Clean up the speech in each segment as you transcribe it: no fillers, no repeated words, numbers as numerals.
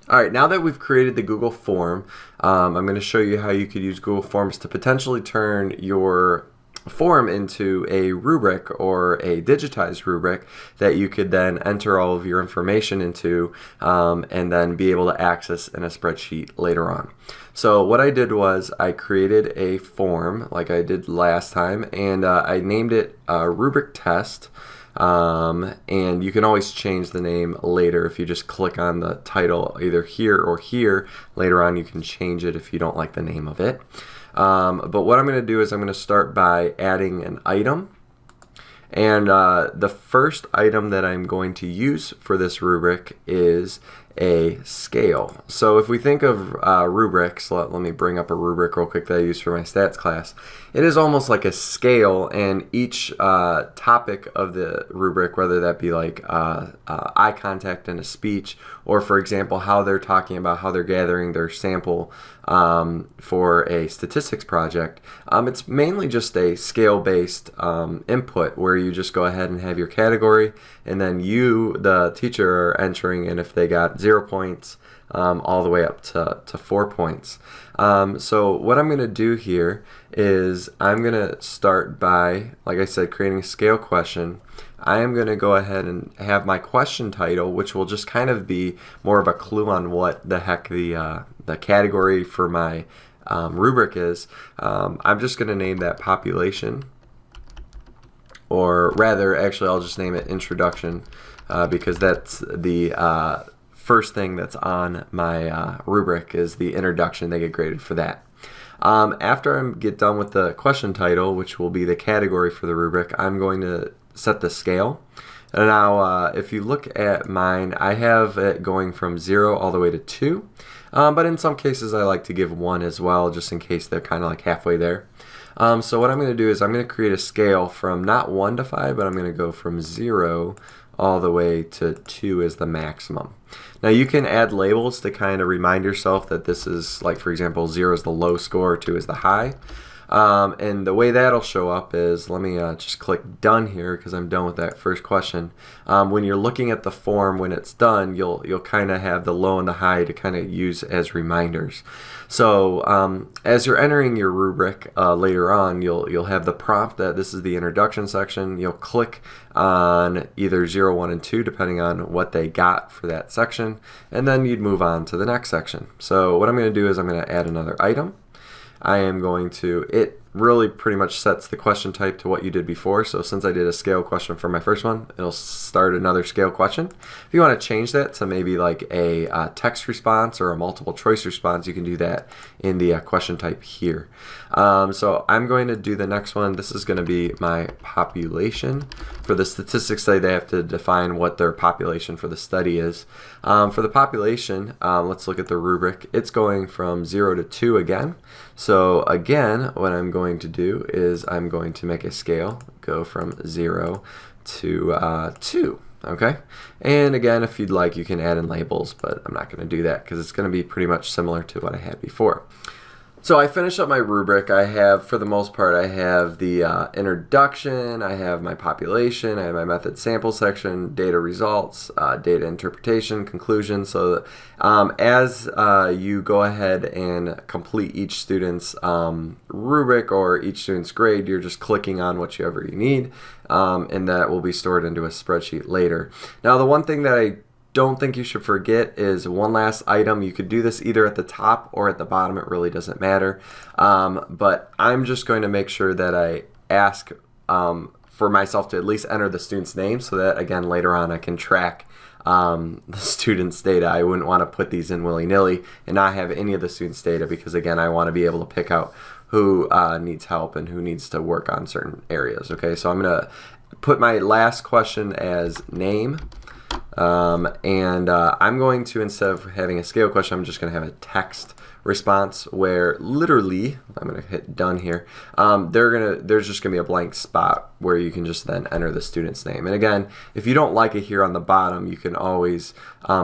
All right, now that we've created the Google form, I'm going to show you how you could use Google Forms to potentially turn your form into a rubric or a digitized rubric that you could then enter all of your information into and then be able to access in a spreadsheet later on. So what I did was I created a form like I did last time, and I named it Rubric Test. And you can always change the name later if you just click on the title either here or here. Later on you can change it if you don't like the name of it. But what I'm going to do is I'm going to start by adding an item. And the first item that I'm going to use for this rubric is a scale. So if we think of rubrics, let me bring up a rubric real quick that I use for my stats class. It is almost like a scale, and each topic of the rubric, whether that be like eye contact in a speech, or for example how they're talking about how they're gathering their sample for a statistics project, it's mainly just a scale-based input where you just go ahead and have your category, and then you, the teacher, are entering in if they got 0 points all the way up to 4 points. So what I'm going to do here is I'm going to start by, like I said, creating a scale question. I am going to go ahead and have my question title, which will just kind of be more of a clue on what the heck the category for my rubric is. I'm just going to name that population, or rather, actually, I'll just name it introduction because that's the first thing that's on my rubric is the introduction. They get graded for that. After I get done with the question title, which will be the category for the rubric, I'm going to set the scale. And now if you look at mine, I have it going from 0 all the way to 2. But in some cases I like to give 1 as well, just in case they're kind of like halfway there. So what I'm going to do is I'm going to create a scale from not 1 to 5, but I'm going to go from 0 all the way to 2 is the maximum. Now you can add labels to kind of remind yourself that this is, like, for example, 0 is the low score, 2 is the high. And the way that'll show up is, let me just click done here because I'm done with that first question. When you're looking at the form when it's done, you'll kind of have the low and the high to kind of use as reminders. So as you're entering your rubric later on, you'll have the prompt that this is the introduction section. You'll click on either 0, 1, and 2 depending on what they got for that section, and then you'd move on to the next section. So what I'm going to do is I'm going to add another item. I am going to, it really pretty much sets the question type to what you did before. So since I did a scale question for my first one, it'll start another scale question. If you want to change that to maybe like a text response or a multiple choice response, you can do that in the question type here. So I'm going to do the next one. This is going to be my population. For the statistics study, they have to define what their population for the study is. For the population, let's look at the rubric. It's going from 0 to 2 again. So again, what I'm going to do is I'm going to make a scale, go from 0 to 2. Okay, and again, if you'd like, you can add in labels, but I'm not going to do that because it's going to be pretty much similar to what I had before. So I finish up my rubric. I have, for the most part, I have the introduction, I have my population, I have my method sample section, data results, data interpretation, conclusion. So as you go ahead and complete each student's rubric or each student's grade, you're just clicking on whichever you need, and that will be stored into a spreadsheet later. Now, the one thing that I don't think you should forget is one last item. You could do this either at the top or at the bottom. It really doesn't matter. But I'm just going to make sure that I ask for myself to at least enter the student's name so that, again, later on I can track the student's data. I wouldn't want to put these in willy-nilly and not have any of the student's data because, again, I want to be able to pick out who needs help and who needs to work on certain areas. Okay, so I'm going to put my last question as name. I'm going to, instead of having a scale question, I'm just going to have a text response where literally, I'm going to hit done here, there's just going to be a blank spot where you can just then enter the student's name. And again, if you don't like it here on the bottom, you can always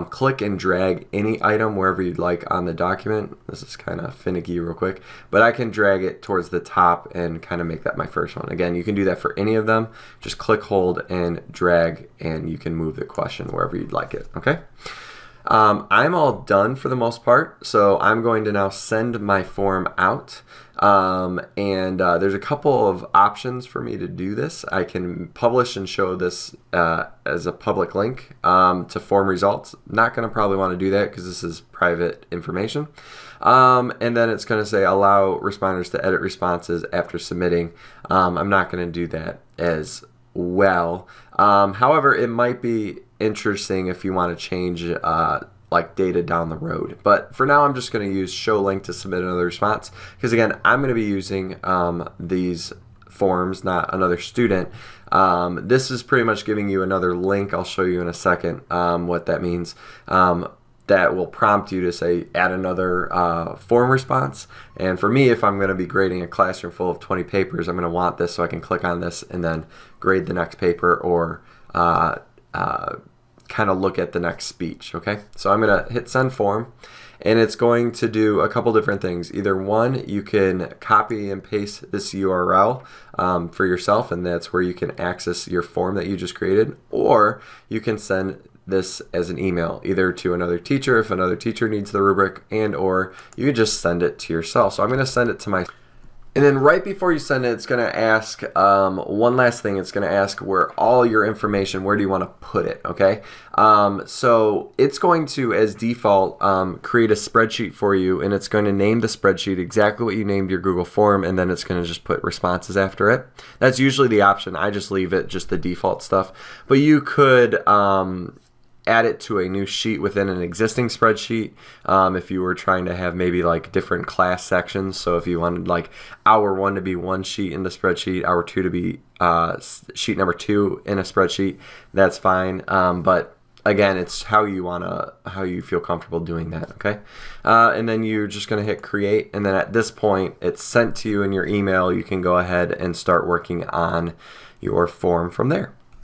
click and drag any item wherever you'd like on the document. This is kind of finicky real quick, but I can drag it towards the top and kind of make that my first one. Again, you can do that for any of them. Just click, hold, and drag, and you can move the question wherever you'd like it, okay? I'm all done for the most part, so I'm going to now send my form out. There's a couple of options for me to do this. I can publish and show this as a public link to form results. Not going to probably want to do that because this is private information. And then it's going to say allow responders to edit responses after submitting. I'm not going to do that as well. However, it might be interesting if you want to change like data down the road. But for now, I'm just going to use show link to submit another response because again, I'm going to be using these forms, not another student. This is pretty much giving you another link. I'll show you in a second what that means. That will prompt you to say add another form response. And for me, if I'm going to be grading a classroom full of 20 papers, I'm going to want this so I can click on this and then grade the next paper or kind of look at the next speech. Okay, so I'm going to hit send form, and it's going to do a couple different things. Either one, you can copy and paste this URL for yourself, and that's where you can access your form that you just created, or you can send this as an email either to another teacher if another teacher needs the rubric, and or you can just send it to yourself. So I'm going to send it to my, and then right before you send it, it's going to ask one last thing. It's going to ask where all your information, where do you want to put it, okay? So it's going to, as default, create a spreadsheet for you, and it's going to name the spreadsheet exactly what you named your Google form, and then it's going to just put responses after it. That's usually the option. I just leave it just the default stuff. But you could add it to a new sheet within an existing spreadsheet if you were trying to have maybe like different class sections. So if you wanted like hour 1 to be one sheet in the spreadsheet, hour 2 to be sheet number 2 in a spreadsheet, that's fine. But again, it's how you feel comfortable doing that, okay? And then you're just gonna hit create, and then at this point, it's sent to you in your email. You can go ahead and start working on your form from there.